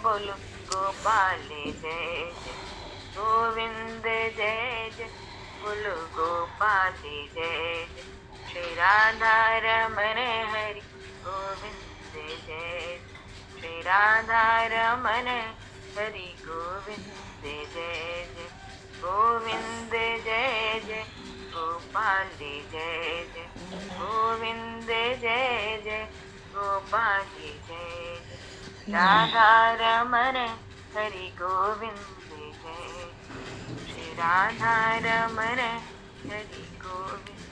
बोलो गोपाल जय जय, गोविंद जय जय, बोलो गोपाल जय जय, श्री राधा रमण हरि गोविंद जय जय, श्री राधा रमण हरि गोविंद जय जय, गोविंद जय जय, गोपाल जय जय, गोविंद जय जय, गोपाल जय जय, राधा रमण हरि गोविंद जय, श्री राधा रमण हरि गोविंद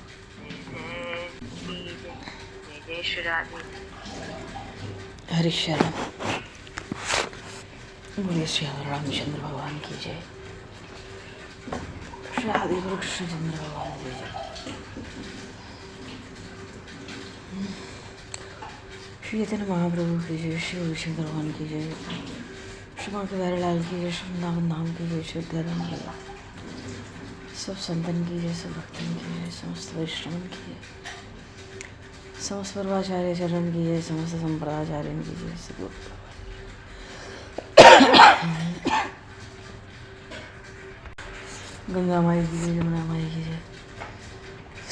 जय जय, जय जय श्री राधे। हरिशरण बोलिए श्री रामचंद्र भगवान की जय, श्री आदि कृष्णचंद्र भगवान की जय, श्री चैतन्य महाप्रभु की जय, श्री रविशंकर भगवान की जय, श्री माँ के प्यारे लाल की जय, श्री वृंदावन धाम की जय, श्री विद्याधन की जय, सब संतन की जय, सब भक्तन की जय, समस्त वैष्णवन की जय, समस्त पर्वाचार्य चरण की जय, समस्त संप्रदाचार्य की जय, सब गंगा माई की जय, जमुना माई की जय,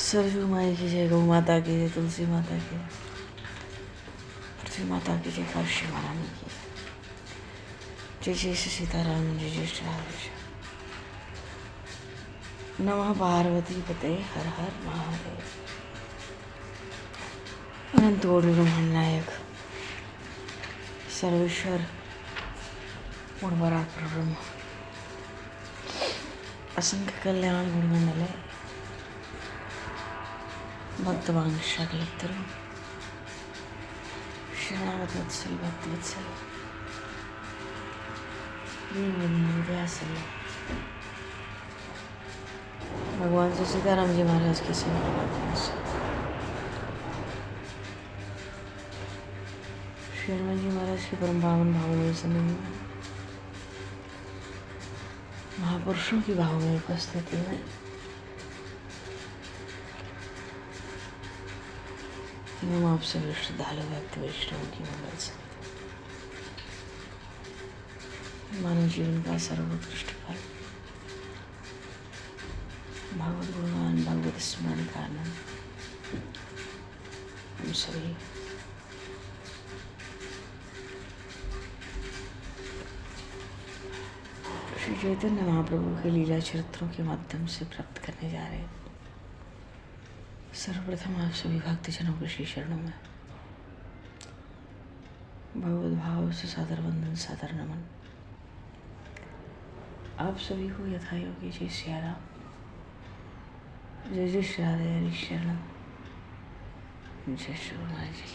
सरजू माई की जय, गौ माता की जय, तुलसी माता की जय, पृथ्वी माता की जय, काशी महारानी की जय, जय जय सीताराम, जय जय श्री राधे। नमः पार्वती पते हर हर महादेव। अनंत कोटि ब्रह्मांड सर्वेश्वर गुणपरात्पर ब्रह्म असंख्य कल्याण गुणमंडल भक्तवांशाकलितरु शरणागत वत्सल भक्तवत्सल दीनबंधु भगवान से सीताराम जी महाराज की सेवा करते हैं। श्री हनुमान जी महाराज की परम पावन भाव में समय में महापुरुषों की भाव में उपस्थिति में एवं आप सभी श्रद्धालु भक्ति वैष्णव की मंगल से मानव जीवन का सर्वोत्कृष्ट फल भगवत गुणगान भगवत स्मरण का आनंद हम सभी श्री चैतन्य महाप्रभु के लीला चरित्रों के माध्यम से प्राप्त करने जा रहे हैं। सर्वप्रथम आप सभी भक्तजनों के श्री चरणों में भगवत भाव से सादर वंदन सादर नमन। आप सभी को यथायोग्य जय सिया राम, जय जय श्री राधे हरि शरण, जय श्री हनुमान जी।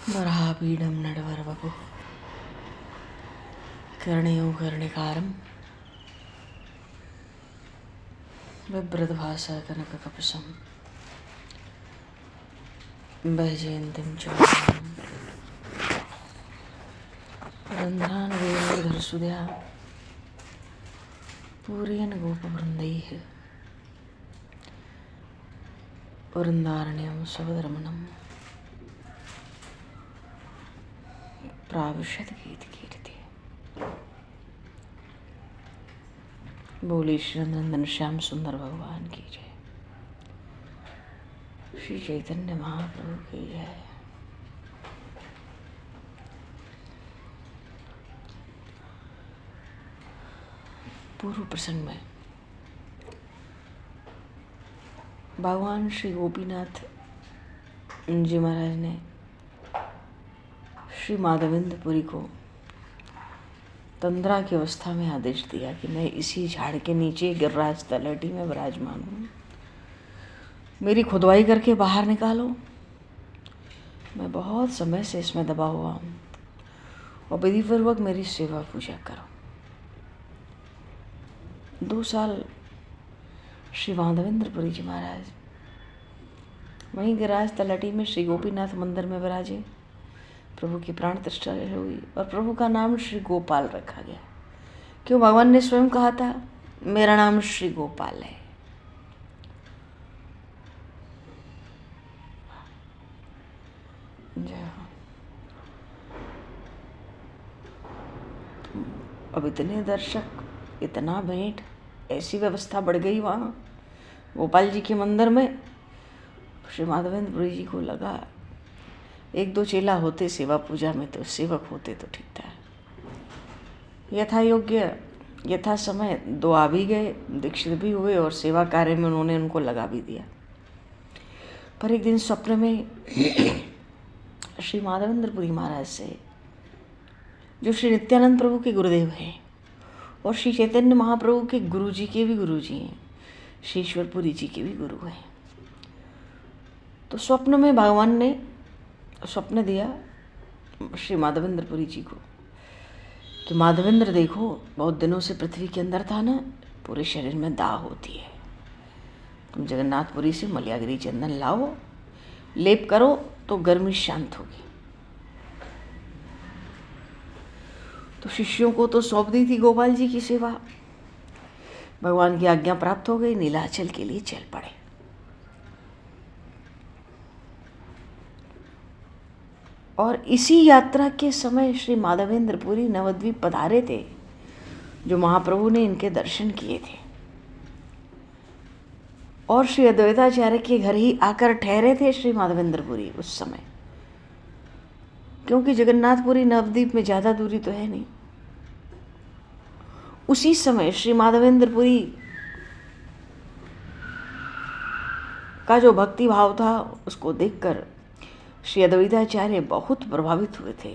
वराहपीडं नटवरवपुः कर्णयो कर्णिकारं बिभ्रद्भासा कनककपशं वैजयन्तीं च रन्ध्रान् वेणुधरसुधा पूरयन् गोपवृन्दैः वृन्दारण्यं स्वपदरमणं प्राविशद गीत कीर्ति। बोले श्री नंदन श्याम सुंदर भगवान की जय, श्री चैतन्य महाप्रभु की जय। पूर्व प्रसंग में भगवान श्री गोपीनाथ जी महाराज ने श्री माधवेंद्रपुरी को तंद्रा की अवस्था में आदेश दिया कि मैं इसी झाड़ के नीचे गिरिराज तलहटी में विराजमान हूँ, मेरी खुदवाई करके बाहर निकालो। मैं बहुत समय से इसमें दबा हुआ हूँ और विधिपूर्वक मेरी सेवा पूजा करो। 2 साल श्री माधवेंद्रपुरी जी महाराज वहीं गिरिराज तलहटी में श्री गोपीनाथ मंदिर में विराजे। प्रभु की प्राण प्रतिष्ठा हुई और प्रभु का नाम श्री गोपाल रखा गया, क्यों? भगवान ने स्वयं कहा था मेरा नाम श्री गोपाल है। अब इतने दर्शक, इतना भेंट, ऐसी व्यवस्था बढ़ गई वहाँ गोपाल जी के मंदिर में। श्री माधवेंद्रपुरी जी को लगा एक दो चेला होते सेवा पूजा में तो सेवक होते तो ठीक था। यथा योग्य यथा समय 2 आ भी गए, दीक्षित भी हुए और सेवा कार्य में उन्होंने उनको लगा भी दिया। पर एक दिन स्वप्न में श्री माधवेंद्रपुरी महाराज से, जो श्री नित्यानंद प्रभु के गुरुदेव हैं और श्री चैतन्य महाप्रभु के गुरु जी के भी गुरु जी हैं, श्री ईश्वरपुरी जी के भी गुरु हैं, तो स्वप्न में भगवान ने स्वप्न दिया श्री माधवेंद्रपुरी जी को कि माधवेंद्र देखो, बहुत दिनों से पृथ्वी के अंदर था ना, पूरे शरीर में दाह होती है, तुम जगन्नाथपुरी से मलयागिरी चंदन लाओ, लेप करो तो गर्मी शांत होगी। तो शिष्यों को तो सौंप दी थी गोपाल जी की सेवा। भगवान की आज्ञा प्राप्त हो गई, नीलाचल के लिए चल पड़े। और इसी यात्रा के समय श्री माधवेंद्रपुरी नवद्वीप पधारे थे, जो महाप्रभु ने इनके दर्शन किए थे और श्री अद्वैताचार्य के घर ही आकर ठहरे थे श्री माधवेंद्रपुरी उस समय, क्योंकि जगन्नाथपुरी नवद्वीप में ज़्यादा दूरी तो है नहीं। उसी समय श्री माधवेंद्रपुरी का जो भक्ति भाव था उसको देखकर श्री अद्वैताचार्य बहुत प्रभावित हुए थे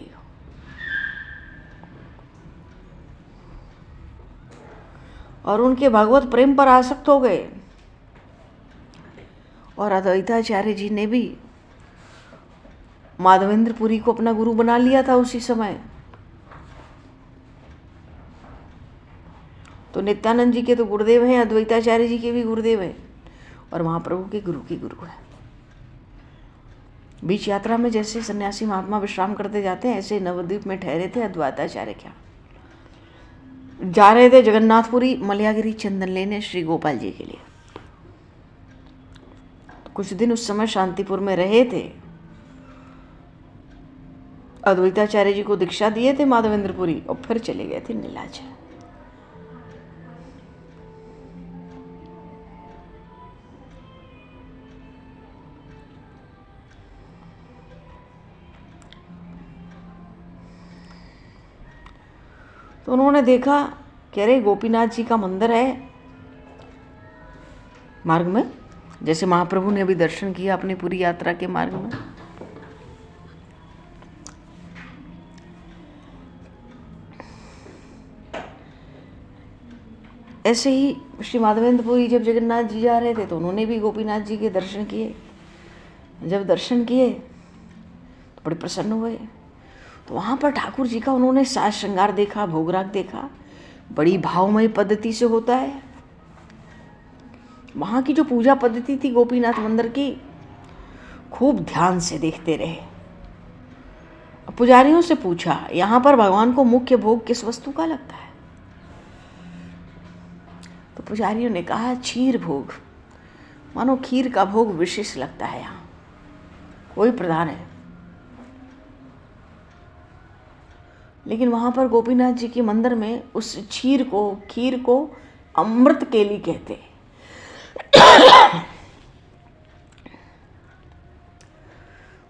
और उनके भगवत प्रेम पर आसक्त हो गए। और अद्वैताचार्य जी ने भी माधवेंद्रपुरी को अपना गुरु बना लिया था उसी समय। तो नित्यानंद जी के तो गुरुदेव हैं, अद्वैताचार्य जी के भी गुरुदेव हैं और महाप्रभु के गुरु हैं। बीच यात्रा में जैसे सन्यासी महात्मा विश्राम करते जाते हैं, ऐसे नवद्वीप में ठहरे थे अद्वैताचार्य। क्या जा रहे थे जगन्नाथपुरी मलयागिरी चंदन लेने श्री गोपाल जी के लिए। कुछ दिन उस समय शांतिपुर में रहे थे। अद्वैताचार्य जी को दीक्षा दिए थे माधवेंद्रपुरी और फिर चले गए थे नीलाचल। तो उन्होंने देखा कि अरे गोपीनाथ जी का मंदिर है मार्ग में, जैसे महाप्रभु ने अभी दर्शन किया अपनी पूरी यात्रा के मार्ग में। ऐसे ही श्री माधवेंद्रपुरी जब जगन्नाथ जी जा रहे थे तो उन्होंने भी गोपीनाथ जी के दर्शन किए। जब दर्शन किए तो बड़े प्रसन्न हुए। तो वहाँ पर ठाकुर जी का उन्होंने साज श्रृंगार देखा, भोगराग देखा, बड़ी भावमयी पद्धति से होता है। वहाँ की जो पूजा पद्धति थी गोपीनाथ मंदिर की, खूब ध्यान से देखते रहे। पुजारियों से पूछा यहाँ पर भगवान को मुख्य भोग किस वस्तु का लगता है? तो पुजारियों ने कहा क्षीर भोग, मानो खीर का भोग विशेष लगता है, यहाँ वही प्रधान है। लेकिन वहाँ पर गोपीनाथ जी के मंदिर में उस खीर को अमृत केली कहते हैं।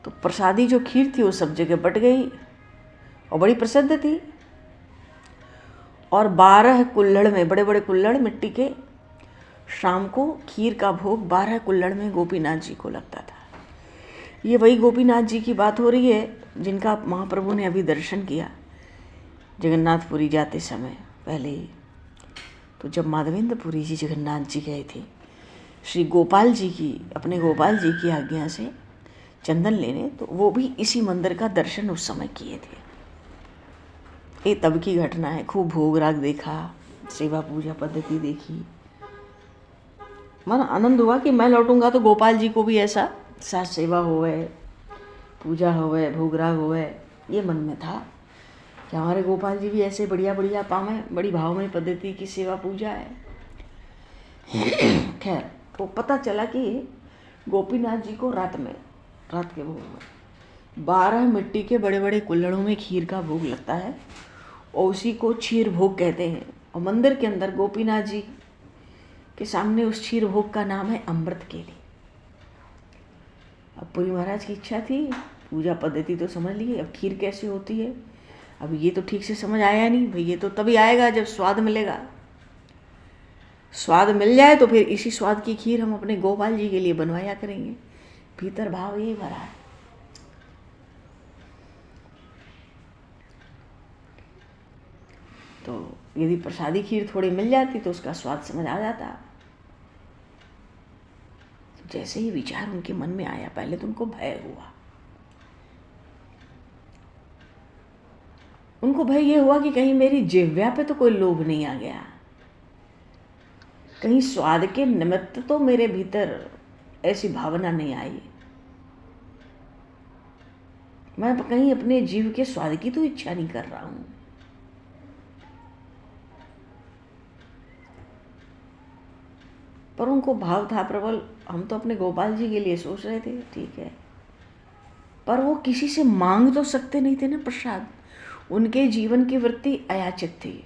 तो प्रसादी जो खीर थी वो सब जगह बट गई और बड़ी प्रसिद्ध थी। और 12 कुल्हड़ में, बड़े बड़े कुल्हड़ मिट्टी के, शाम को खीर का भोग 12 कुल्हड़ में गोपीनाथ जी को लगता था। ये वही गोपीनाथ जी की बात हो रही है जिनका महाप्रभु ने अभी दर्शन किया जगन्नाथपुरी जाते समय पहले ही। तो जब माधवेंद्रपुरी जी जगन्नाथ जी गए थे श्री गोपाल जी की, अपने गोपाल जी की आज्ञा से चंदन लेने, तो वो भी इसी मंदिर का दर्शन उस समय किए थे। ये तब की घटना है। खूब भोग राग देखा, सेवा पूजा पद्धति देखी, मन आनंद हुआ कि मैं लौटूंगा तो गोपाल जी को भी ऐसा साथ सेवा होवे, पूजा होवे, भोग राग होवे, ये मन में था। क्या हमारे गोपाल जी भी ऐसे बढ़िया बढ़िया पावे, बड़ी भावमय पद्धति की सेवा पूजा है। खैर, तो पता चला कि गोपीनाथ जी को रात के भोग में 12 मिट्टी के बड़े बड़े कुल्हड़ों में खीर का भोग लगता है और उसी को क्षीर भोग कहते हैं। और मंदिर के अंदर गोपीनाथ जी के सामने उस क्षीर भोग का नाम है अमृत केली। अब पुरी महाराज की इच्छा थी, पूजा पद्धति तो समझ ली, अब खीर कैसे होती है अब ये तो ठीक से समझ आया नहीं। भाई ये तो तभी आएगा जब स्वाद मिलेगा, स्वाद मिल जाए तो फिर इसी स्वाद की खीर हम अपने गोपाल जी के लिए बनवाया करेंगे। भीतर भाव यही भरा है। तो यदि प्रसादी खीर थोड़ी मिल जाती तो उसका स्वाद समझ आ जाता। जैसे ही विचार उनके मन में आया, पहले तो उनको भय हुआ। उनको भय ये हुआ कि कहीं मेरी जिह्वा पे तो कोई लोभ नहीं आ गया, कहीं स्वाद के निमित्त तो मेरे भीतर ऐसी भावना नहीं आई, मैं कहीं अपने जीव के स्वाद की तो इच्छा नहीं कर रहा हूं। पर उनको भाव था प्रबल, हम तो अपने गोपाल जी के लिए सोच रहे थे, ठीक है, पर वो किसी से मांग तो सकते नहीं थे ना प्रसाद। उनके जीवन की वृत्ति अयाचित थी,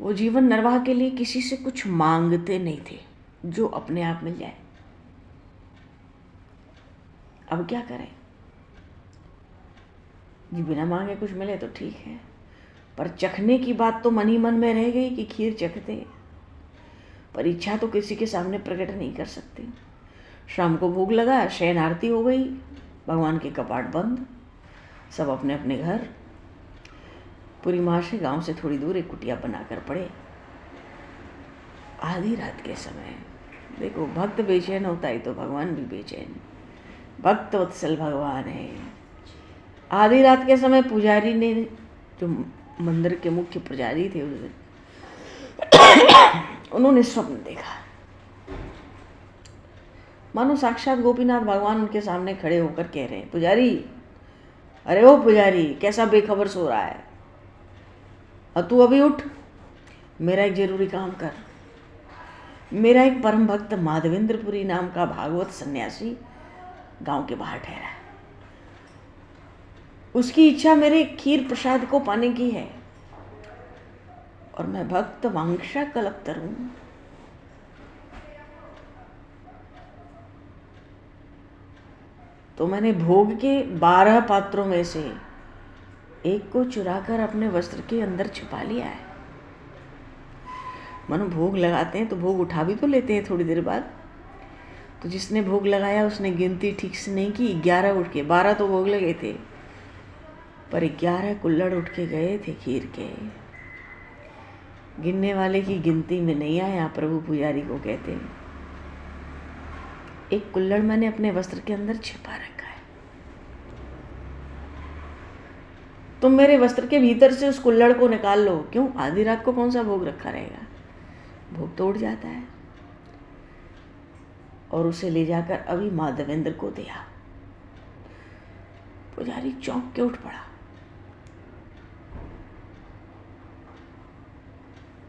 वो जीवन निर्वाह के लिए किसी से कुछ मांगते नहीं थे, जो अपने आप मिल जाए। अब क्या करें जी, बिना मांगे कुछ मिले तो ठीक है, पर चखने की बात तो मन ही मन में रह गई कि खीर चखते, पर इच्छा तो किसी के सामने प्रकट नहीं कर सकते। शाम को भोग लगा, शयन आरती हो गई, भगवान के कपाट बंद, सब अपने अपने घर। पूरी माँ से गांव से थोड़ी दूर एक कुटिया बनाकर पड़े। आधी रात के समय, देखो भक्त बेचैन होता है तो भगवान भी बेचैन, भक्त वत्सल भगवान है। आधी रात के समय पुजारी ने, जो मंदिर के मुख्य पुजारी थे उस दिन, उन्होंने स्वप्न देखा, मानो साक्षात गोपीनाथ भगवान उनके सामने खड़े होकर कह रहे हैं, पुजारी, अरे ओ पुजारी, कैसा बेखबर सो रहा है, और तू अभी उठ, मेरा एक जरूरी काम कर। मेरा एक परम भक्त माधवेंद्रपुरी नाम का भागवत सन्यासी गांव के बाहर ठहरा है, उसकी इच्छा मेरे खीर प्रसाद को पाने की है, और मैं भक्त वांछा कल्पतर हूं। तो मैंने भोग के 12 पात्रों में से एक को चुराकर अपने वस्त्र के अंदर छिपा लिया है। मानो भोग लगाते हैं तो भोग उठा भी तो लेते हैं थोड़ी देर बाद, तो जिसने भोग लगाया उसने गिनती ठीक से नहीं की, 11 उठ के, 12 तो भोग लगे थे पर 11 कुल्हड़ उठ के गए थे खीर के। गिनने वाले की गिनती में नहीं आया, प्रभु पुजारी को कहते हैं। एक कुल्हड़ मैंने अपने वस्त्र के अंदर छिपा रखा है, तुम मेरे वस्त्र के भीतर से उस कुल्हड़ को निकाल लो। क्यों, आधी रात को कौन सा भोग रखा रहेगा, भोग तोड़ जाता है। और उसे ले जाकर अभी माधवेंद्र को दिया। पुजारी चौंक के उठ पड़ा।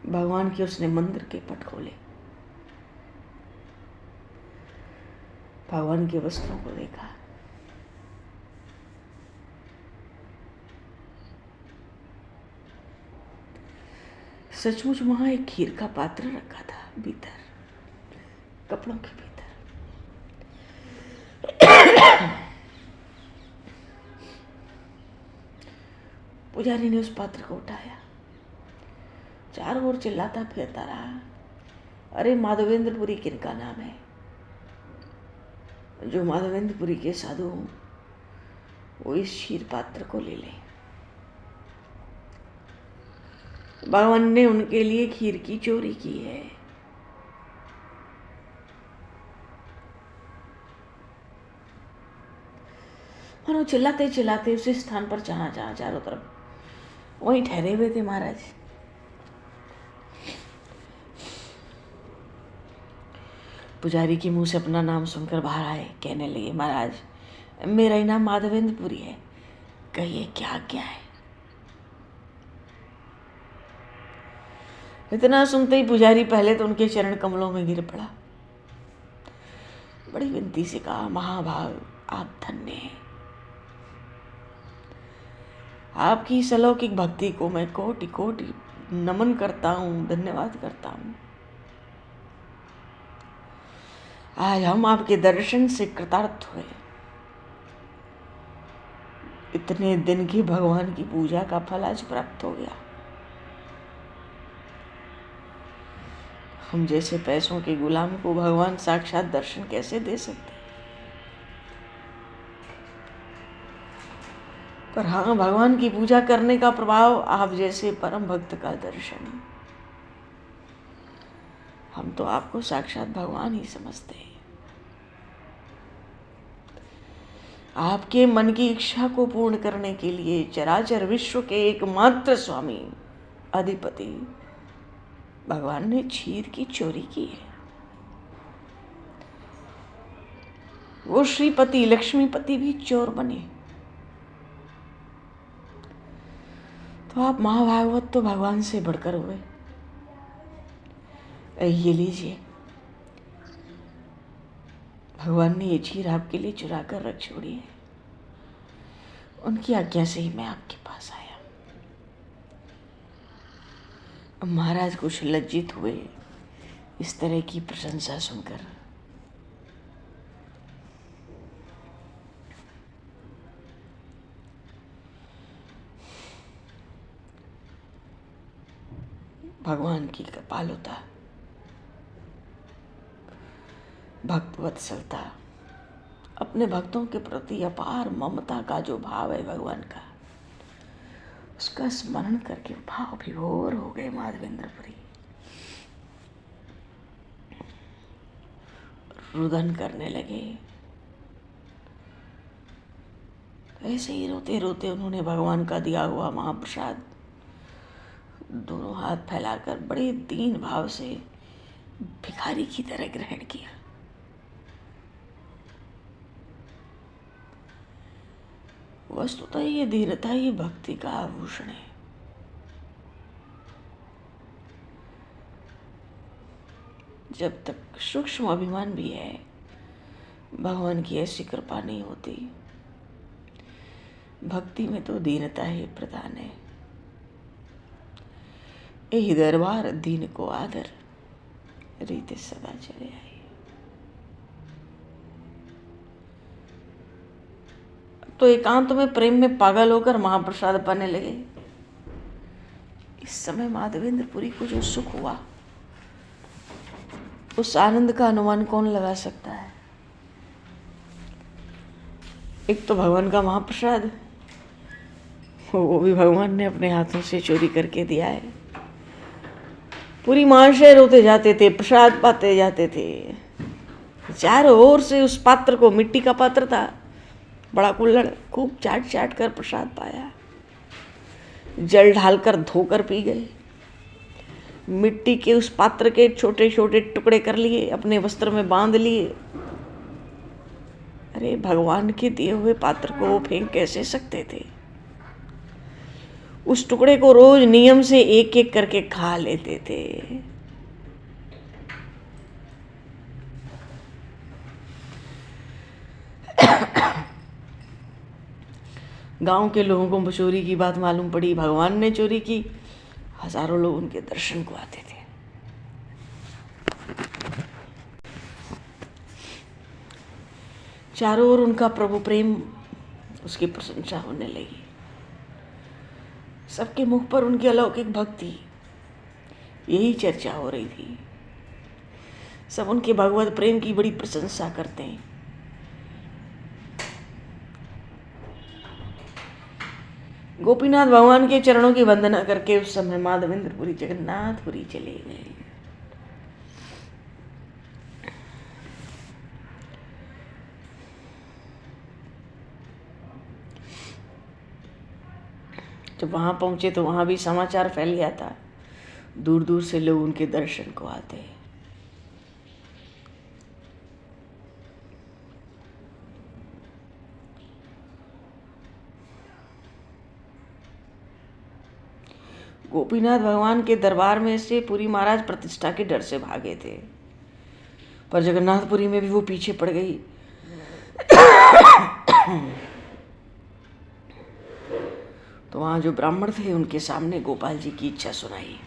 भगवान के उसने मंदिर के पट खोले, भगवान के वस्त्रों को देखा। सचमुच वहां एक खीर का पात्र रखा था भीतर, कपड़ों के भीतर। पुजारी ने उस पात्र को उठाया, चारों ओर चिल्लाता फिरता रहा, अरे माधवेंद्रपुरी किनका नाम है? जो माधवेंद्रपुरी के साधु हों वो इस क्षीर पात्र को ले लें। भगवान ने उनके लिए खीर की चोरी की है। और वो चिल्लाते चिल्लाते उसी स्थान पर जहां चारों तरफ वहीं ठहरे हुए थे महाराज। पुजारी के मुंह से अपना नाम सुनकर बाहर आए, कहने लगे, महाराज मेरा ही नाम माधवेंद्रपुरी है, कहिए क्या क्या है? इतना सुनते ही पुजारी पहले तो उनके चरण कमलों में गिर पड़ा, बड़ी विनती से कहा, महाभाग आप धन्य हैं, आपकी इस अलौकिक भक्ति को मैं कोटि कोटि नमन करता हूँ, धन्यवाद करता हूँ। आज हम आपके दर्शन से कृतार्थ हुए। इतने दिन की भगवान की पूजा का फल आज प्राप्त हो गया। हम जैसे पैसों के गुलाम को भगवान साक्षात दर्शन कैसे दे सकते? पर हाँ, भगवान की पूजा करने का प्रभाव, आप जैसे परम भक्त का दर्शन। हम तो आपको साक्षात भगवान ही समझते हैं। आपके मन की इच्छा को पूर्ण करने के लिए चराचर विश्व के एकमात्र स्वामी अधिपति भगवान ने क्षीर की चोरी की है। वो श्रीपति लक्ष्मीपति भी चोर बने, तो आप महाभागवत तो भगवान से बढ़कर हुए। ये लीजिए, भगवान ने ये क्षीर आपके लिए चुरा कर रख छोड़ी है। उनकी आज्ञा से ही मैं आपके पास आया। अब महाराज कुछ लज्जित हुए इस तरह की प्रशंसा सुनकर। भगवान की कृपालुता, भक्त वत्सलता, अपने भक्तों के प्रति अपार ममता का जो भाव है भगवान का, उसका स्मरण करके भाव विभोर हो गए माधवेंद्रपुरी। रुदन करने लगे। ऐसे ही रोते रोते उन्होंने भगवान का दिया हुआ महाप्रसाद दोनों हाथ फैलाकर बड़े दीन भाव से भिखारी की तरह ग्रहण किया। वस्तुतः ये दीनता ही भक्ति का आभूषण है। जब तक सूक्ष्म अभिमान भी है, भगवान की ऐसी कृपा नहीं होती। भक्ति में तो दीनता ही प्रधान है। यही दरबार दीन को आदर, रीते सदा चले आई। तो एकांत में प्रेम में पागल होकर महाप्रसाद पाने लगे। इस समय माधवेंद्रपुरी को जो सुख हुआ, उस आनंद का अनुमान कौन लगा सकता है? एक तो भगवान का महाप्रसाद, वो भी भगवान ने अपने हाथों से चोरी करके दिया है। पूरी महाशय रोते जाते थे, प्रसाद पाते जाते थे। चारों ओर से उस पात्र को, मिट्टी का पात्र था, बड़ा कुल्हड़, खूब चाट चाट कर प्रसाद पाया। जल ढालकर धोकर पी गए। मिट्टी के उस पात्र के छोटे छोटे टुकड़े कर लिए, अपने वस्त्र में बांध लिए। अरे भगवान के दिए हुए पात्र को वो फेंक कैसे सकते थे? उस टुकड़े को रोज नियम से एक एक करके खा लेते थे। गांव के लोगों को चोरी की बात मालूम पड़ी, भगवान ने चोरी की। हजारों लोग उनके दर्शन को आते थे। चारों ओर उनका प्रभु प्रेम, उसकी प्रशंसा होने लगी। सबके मुख पर उनकी अलौकिक भक्ति, यही चर्चा हो रही थी। सब उनके भगवत प्रेम की बड़ी प्रशंसा करते हैं। गोपीनाथ भगवान के चरणों की वंदना करके उस समय माधवेंद्रपुरी जगन्नाथपुरी चले गए। जब वहां पहुंचे तो वहां भी समाचार फैल गया था। दूर दूर से लोग उनके दर्शन को आते। गोपीनाथ भगवान के दरबार में से पुरी महाराज प्रतिष्ठा के डर से भागे थे, पर जगन्नाथपुरी में भी वो पीछे पड़ गई। तो वहाँ जो ब्राह्मण थे उनके सामने गोपाल जी की इच्छा सुनाई।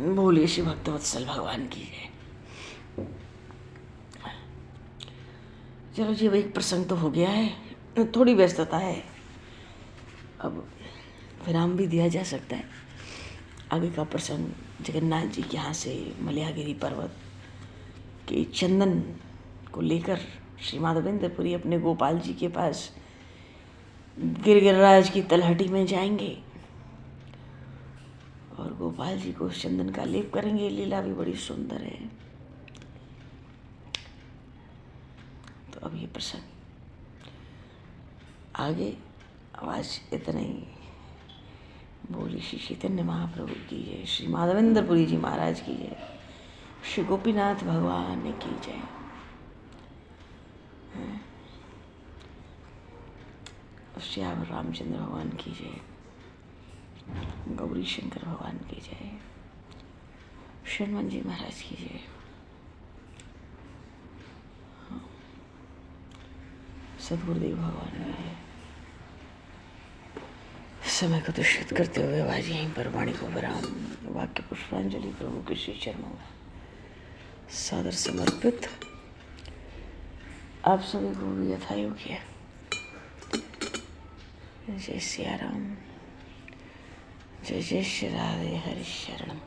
बोलिए श्री भक्तवत्सल भगवान की जय। चलो जी, अब एक प्रसंग तो हो गया है, थोड़ी व्यस्तता है, अब विराम भी दिया जा सकता है। आगे का प्रसंग जगन्नाथ जी के यहाँ से मलयागिरी पर्वत के चंदन को लेकर श्री माधवेंद्रपुरी अपने गोपाल जी के पास गिरिराज की तलहटी में जाएंगे और गोपाल जी को चंदन का लेप करेंगे। लीला भी बड़ी सुंदर है। तो अब ये प्रसंग आगे, आवाज इतना ही। बोली श्री चैतन्य महाप्रभु की जय, श्री माधवेंद्रपुरी जी महाराज की जय, श्री गोपीनाथ भगवान की जय। श्याम रामचंद्र भगवान की जय, गौरी शंकर भगवान की जय, शर्मन जी महाराज की जय। सदगुरुदेव भगवान की जय। समय को दूषित करते हुए आज यहीं पर वाणी को विराम, वाक्य पुष्पांजलि प्रभु के श्री चरणों में सादर समर्पित। आप सभी को भी यथायोग्य जय सिया राम, जय जय श्री राधे हरि शरण।